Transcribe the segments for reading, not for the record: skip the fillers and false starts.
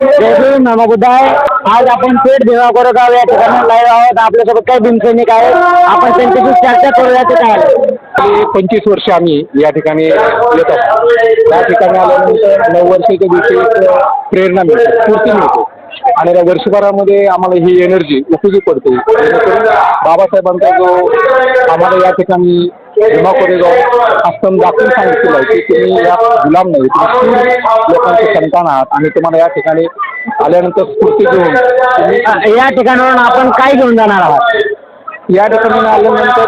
जय भीम नमो बुद्धाय. आज आपण पेठ देवा कोरेगाव या ठिकाणी लाईव्ह आहोत. आपल्यासोबत काही भीमसैनिक आहेत. आपण त्यांच्याशी चर्चा करूया. ते काय 25 वर्ष आम्ही या ठिकाणी येत असतो. या ठिकाणी आल्यानंतर 9 वर्षाच्या दिवशी एक प्रेरणा मिळते, स्फूर्ती मिळते आणि या वर्षभरामध्ये आम्हाला ही एनर्जी उपयोगी पडते. जेणेकरून बाबासाहेबांचा जो आम्हाला या ठिकाणी भीमा कोरेगाव आश्रम दाखवून सांगितलेलं आहे की तुम्ही या गुलाम नाही, तुम्ही लोकांचे संतान आहात आणि तुम्हाला या ठिकाणी आल्यानंतर स्फूर्ती घेऊन तुम्ही या ठिकाणावरून आपण काय घेऊन जाणार आहात? या ठिकाणी आल्यानंतर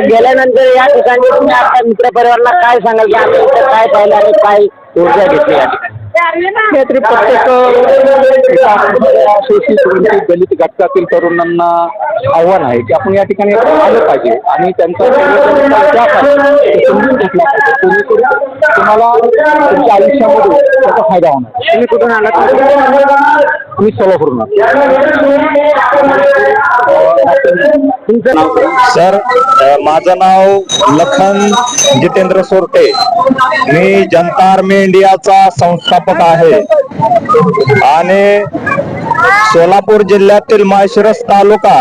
गेल्यानंतर या ठिकाणी तुम्ही आपल्या मित्रपरिवाराला काय सांगाल की आम्ही इथं काय पाहिलं आणि काय ऊर्जा घेतली या ठिकाणी? तरी प्रत्येक शोषित वंचित दलित घटकातील तरुणांना आव्हान आहे की आपण या ठिकाणी आलं पाहिजे आणि त्यांचा समजून घेतला पाहिजे. तुम्हाला तुमच्या आयुष्यामध्ये त्याचा फायदा होणार. तुम्ही कुठून आलात? मी सोलापूरून सर, माझं नाव लखन जितेंद्र सोरटे. मी जनता आर्मी इंडियाचा संस्थापक आहे आणि सोलापूर जिल्ह्यातील माळशिरस तालुका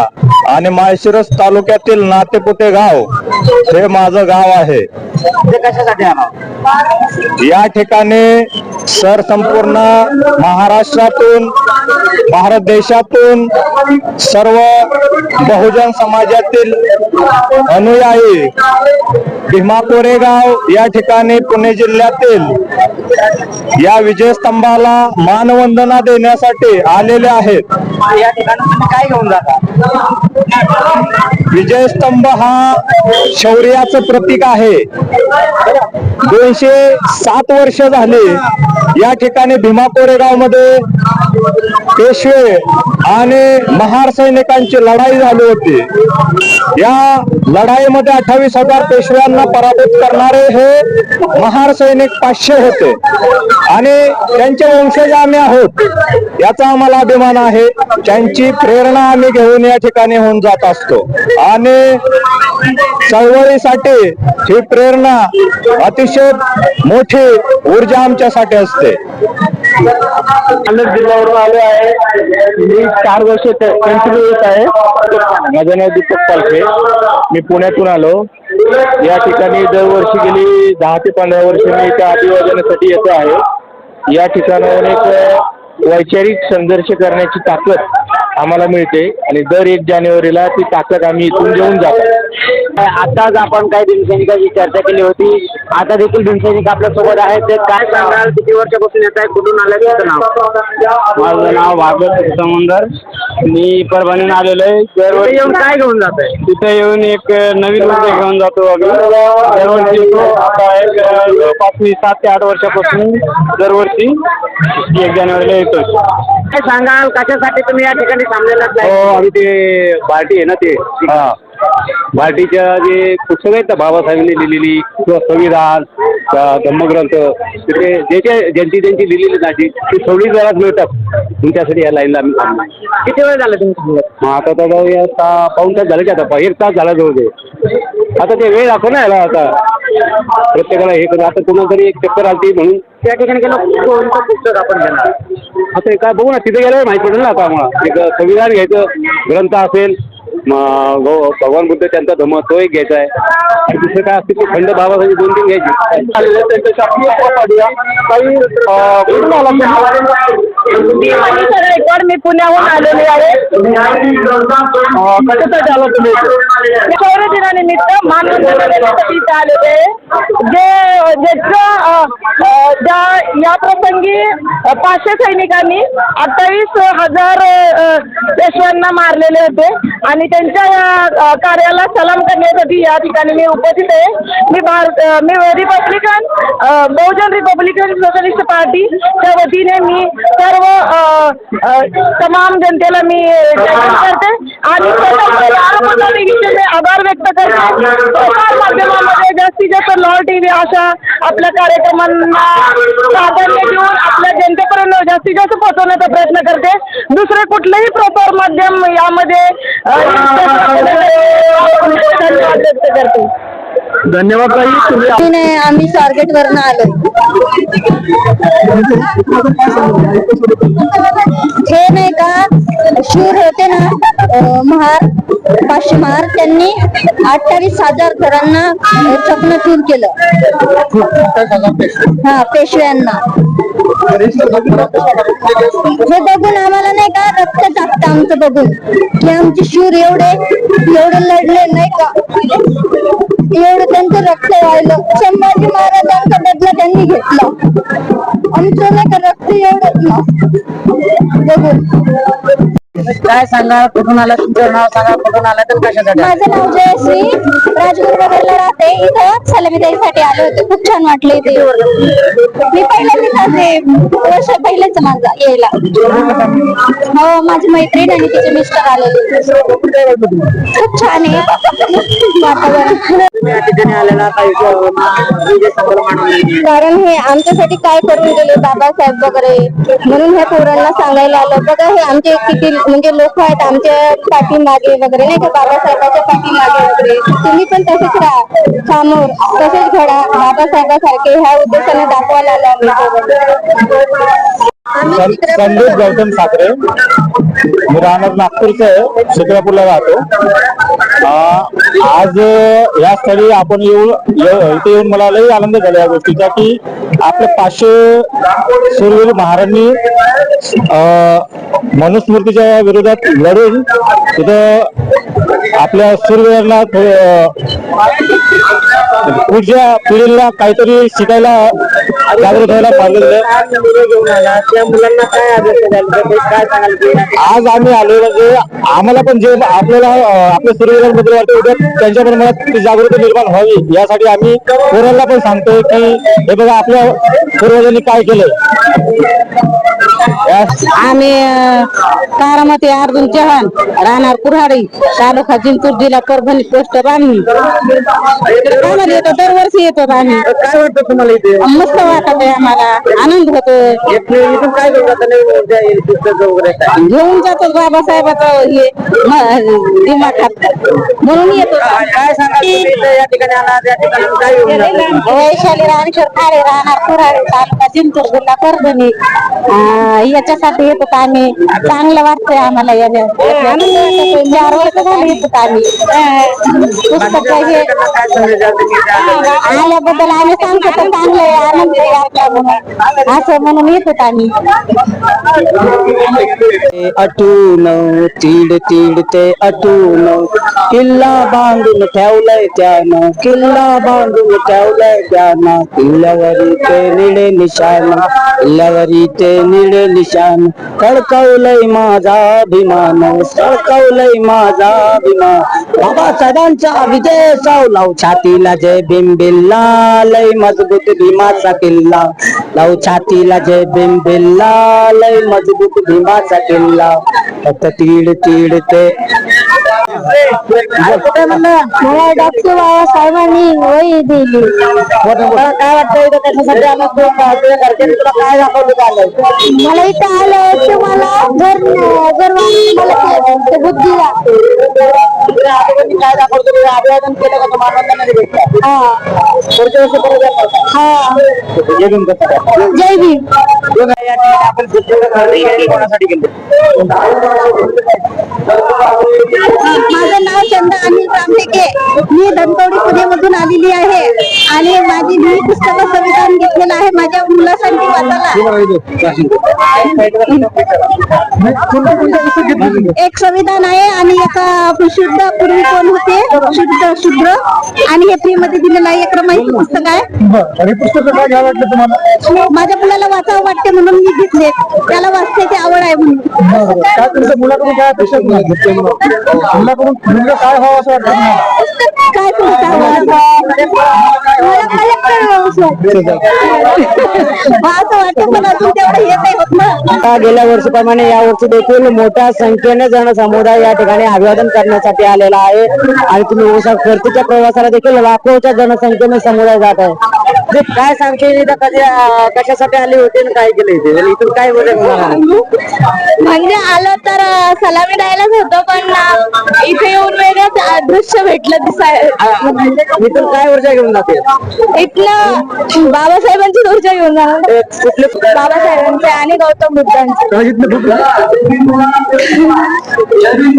आणि माळशिरस तालुक्यातील नातेपुते गाव हे माझं गाव आहे. ते कशासाठी आला? या ठिकाणी सर संपूर्ण महाराष्ट्रातून, भारत देशातून सर्व बहुजन समाजातील अनुयायी भीमा कोरेगाव या ठिकाणी पुणे जिल्ह्यातील या विजयस्तंभाला मानवंदना देण्यासाठी आलेले आहेत. या ठिकाणी तुम्ही काय घेऊन जाता? विजयस्तंभ हा शौर्याचं प्रतीक आहे. 207 वर्ष झाली या ठिकाणी भीमा कोरेगाव मध्ये पेशवे आणि महार सैनिकांची लढाई झाली होती. या लढाईमध्ये 28,000 पेशव्यांना पराभूत करणारे हे महार सैनिक 500 होते आणि त्यांचे वंशज आम्ही आहोत याचा आम्हाला अभिमान आहे. त्यांची प्रेरणा आम्ही घेऊन या ठिकाणी होऊन जात असतो आणि चळवळीसाठी ही प्रेरणा अतिशय मोठी ऊर्जा आमच्यासाठी असते. नांदेड जिल्ह्यावरून आलो आहे. मी 4 वर्ष कंटिन्यू येत आहे. माझं नाव दीपक पालखे. मी पुण्यातून आलो. या ठिकाणी दरवर्षी गेली 10 ते 15 वर्ष मी इथं अभिवादनासाठी येतो आहे. या ठिकाणावर एक वैचारिक संघर्ष करण्याची ताकद आम्हाला मिळते आणि दर 1 जानेवारीला ती ताकद आम्ही इथून घेऊन जातो. आताच आपण काही भीमसैनिकांची चर्चा केली होती. आता देखील भीमसैनिक आपल्या सोबत आहेत. ते काय सांगाल? किती वर्षापासून येत आहे? कुठून आलं? तुमचं नाव? माझं नाव भागवत समुंदर. मी परभणीला आलेलो आहे. दरवर्षी येऊन काय घेऊन जात आहे? तिथे येऊन एक नवीन ऊर्जा घेऊन जातो. दरवर्षी येतो. आता एक जवळपास मी 7 ते 8 वर्षापासून दरवर्षी 1 जानेवारीला येतो. काय सांगाल? कशासाठी तुम्ही या ठिकाणी थांबलेला हो, आम्ही ते बार्टी आहे ना, ते बार्टीच्या जे पुस्तकं आहेत बाबासाहेबांनी लिहिलेली किंवा संविधान, धम्मग्रंथ, तिथे ज्यांची लिहिलेली नाटी ती सगळी जरात मिळतात. तुमच्यासाठी या लाईनला आम्ही थांबलो. किती वेळ झाला तुम्ही? आता तर पाऊण तास झालं की आता 1 तास झाला जवळ. आता ते वेळ दाखव ना याला. आता प्रत्येकाला हे करा. आता कोणाला तरी एक चक्कर आलती म्हणून त्या ठिकाणी गेलं. कोणतं पुस्तक आपण घेणार? आता काय बघू ना, तिथे गेल्यावर माहिती पडेल ना. आता आम्हाला एक संविधान घ्यायचं, ग्रंथ असेल, भगवान बुद्ध त्यांचा धम्म तो एक घ्यायचा आहे. दुसरं काय असतील ते खंड बाबासाठी 2-3 घ्यायचे. मी पुण्याहून आलेली आहे. कशासाठी आला तुम्ही? शौर्य दिनानिमित्त मानवंदनेसाठी इथे आलेले. या प्रसंगी 500 सैनिकांनी 28,000 पेशव्यांना मारलेले होते आणि त्यांच्या या कार्याला सलाम करण्यासाठी या ठिकाणी मी उपस्थित आहे. मी रिपब्लिकन बहुजन रिपब्लिकन सोशलिस्ट पार्टीच्या वतीने मी सर्व तमाम जनतेला मी करते आणि मी आभार व्यक्त करते. प्रसार माध्यमामध्ये जास्तीत जास्त लॉर टीव्ही अशा आपल्या कार्यक्रमांना प्राधान्य देऊन आपल्या जनतेपर्यंत जास्तीत जास्त पोहोचवण्याचा प्रयत्न करते. दुसरे कुठलेही प्रसार माध्यम यामध्ये धन्यवाद व्यक्त करते. धन्यवाद ताई. आम्ही स्वारगेट वरनं आलो. हे नाही का शूर होते ना महार 500 महार त्यांनी 28,000 घरांना चकनाचूर केलं. हा पेशव्यांना. हे बघून आम्हाला नाही का रक्त टाकतं आमचं बघून की आमचे शूर एवढे लढले नाही का, एवढं त्यांचं रक्त वाहिलं. संभाजी महाराजांचा बदला त्यांनी घेतला. आमचं नाही का रक्त एवढंच ना बघून. काय सांगा, कुठून आला, तुमचं नाव सांगा, कुठून आला तर कशासाठी? माझं नाव जयश्री, राजगुरुनगरला राहते. इथं सलामी द्यायसाठी आले होते. खूप छान वाटले इथे. मी पहिल्यांदाच पहिलेच माझा यायला. हो, माझी मैत्रीण आणि तिचे मिस्टर आलेले. खूप छान आहे वातावरण. या ठिकाणी आलेला कारण हे आमच्यासाठी काय करून गेले बाबासाहेब वगैरे, म्हणून हे पोरांना सांगायला आलं. बघा हे आमचे किती म्हणजे लोक आहेत आमच्या पाठीमागे वगैरे नाही का, बाबासाहेबांच्या पाठीमागे वगैरे. तुम्ही पण तसेच राहा समोर, तसेच घडा बाबासाहेबांसारखे. ह्या उद्देशाने दाखवायला आलं. संदेश गौतम साखरे, मी राहणार नागपूरचं आहे, शिक्रापूरला राहतो. आज या स्थळी आपण इथे येऊन मला लई आनंद झाला या गोष्टीचा की आपले 500 शूरवीर महाराजांनी मनुस्मृतीच्या विरोधात लढून तिथं आपल्या शूरवीरांना पुढच्या पिढीला काहीतरी शिकायला जागृत व्हायला पाहिजे. त्या मुलांना काय काय सांगाल? आज आम्ही आलो म्हणजे आम्हाला पण जे आपल्याला आपल्या शूरवीरांबद्दल वाटतं उद्या त्यांच्या पण मनात जागृती निर्माण व्हावी यासाठी आम्ही पोरांना पण सांगतोय की हे बघा आपल्या पूर्वजांनी काय केलंय. आम्ही तारामती अर्जुन चव्हाण, राहणार कुऱ्हाडी, तालुका जिंतूर, जिल्हा परभणी, पोस्ट बांधणी. कामाला येतो, दरवर्षी येतो आम्ही. काय वाटतं तुम्हाला इथे? मस्त वाटत आहे आम्हाला, आनंद होतो. इथून काय घेऊन पुस्तक वगैरे काय घेऊन जातो बाबासाहेबाचं हे दिमाखात, म्हणून येतो. काय सांगा या ठिकाणी आला, त्या ठिकाणी काय घेऊन वैशाली राणेश्वर खाडे, राहणार कुऱ्हाडी, तालुका जिंतूर, जिल्हा परभणी. याच्यासाठी येतो आम्ही. चांगलं वाटतंय आम्हाला. आनंद वाटतोय. 4 वर्ष झाले येतो आम्ही. पुस्तक हे आल्याबद्दल आम्ही सांगतो तर चांगलं आहे, आनंद आहे आपल्या म्हणून, असं म्हणून येतो आम्ही. अटून तीड तीड ते अटून किल्ला बांधून ठेवलाय त्यानं, किल्ला बांधून ठेवलाय त्यानं. किल्ल्यावरी ते निळे निशाण, किल्ल्यावरी ते निळे निशाण. कळकवलंय माझा अभिमान, कळकवलंय माझा अभिमान. बाबासाहेबांचा विजय लाव छातीला जय भीम बिल्ला, लय मजबूत भीमाचा किल्ला. लाव छातीला जय भीम बिल्ला, लय मजबूत भीमाचा किल्ला. फक्त तीड तीड ते मला डॉक्टर बाबासाहेबांनी वही दिली. काय वाटतं इथं कशासाठी आलं? तुला काय दाखवलं? मला इथं आलं तुम्हाला बुद्धीला काय दाखवतो? अभिवादन केलं का तुम्हाला? पुढच्या वर्षी परत जय भीम. आपण कोणासाठी गेलो? माझं नाव चंदा अनिल रामटेके. मी धनकवडी पुण्यामधून आलेली आहे आणि मी पुस्तक संविधान घेतलेलं आहे माझ्या मुलासाठी वाचायला. एक संविधान आहे आणि एका शुद्ध पूर्वी कोण होते शूद्र आणि हे फ्री मध्ये दिलेलं आहे. एक रमाईचं पुस्तक आहे. आणि पुस्तक काय घ्यावं वाटलं तुम्हाला? माझ्या मुलाला वाचावं वाटते म्हणून मी घेतले. त्याला वाचण्याची आवड आहे म्हणून. काय तुमच्या मुलाकडून काय अपेक्षा मुलाकडून मुलगा काय व्हावं असं वाटतं तुम्हाला? काय तुमचा मला कलेक्टर असं वाटतं पण अजून तेवढं हे नाही होत ना. गेल्या वर्षीप्रमाणे या वर्षी देखील मोठ्या संख्येने जनसमुदाय या ठिकाणी अभिवादन करण्यासाठी आलेला आहे आणि तुम्ही परतीच्या प्रवासाला देखील लाखोच्या जनसंख्येने समुदाय जात आहे. काय सांगते इथं कधी कशासाठी आले होते आणि काय केले इथे इथून काय बोलले? म्हणजे आलो तर सलामी द्यायलाच होतं पण इथे येऊन वेगळंच दृश्य भेटलं इथून काय ऊर्जा घेऊन जाते? इथलं बाबासाहेबांची ऊर्जा घेऊन जाणार. कुठले बाबासाहेबांचे आणि गौतम बुद्धांचे.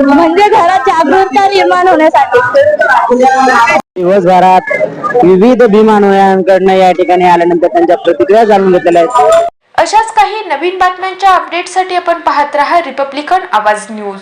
म्हणजे घरात जागरूकता निर्माण होण्यासाठी. दिवसभरात विविध भीमानुयांकडनं या ठिकाणी आल्यानंतर त्यांच्या प्रतिक्रिया जाणून घेतलेल्या आहेत. अशाच काही नवीन बातम्यांच्या अपडेटसाठी आपण पाहत रहा रिपब्लिकन आवाज न्यूज.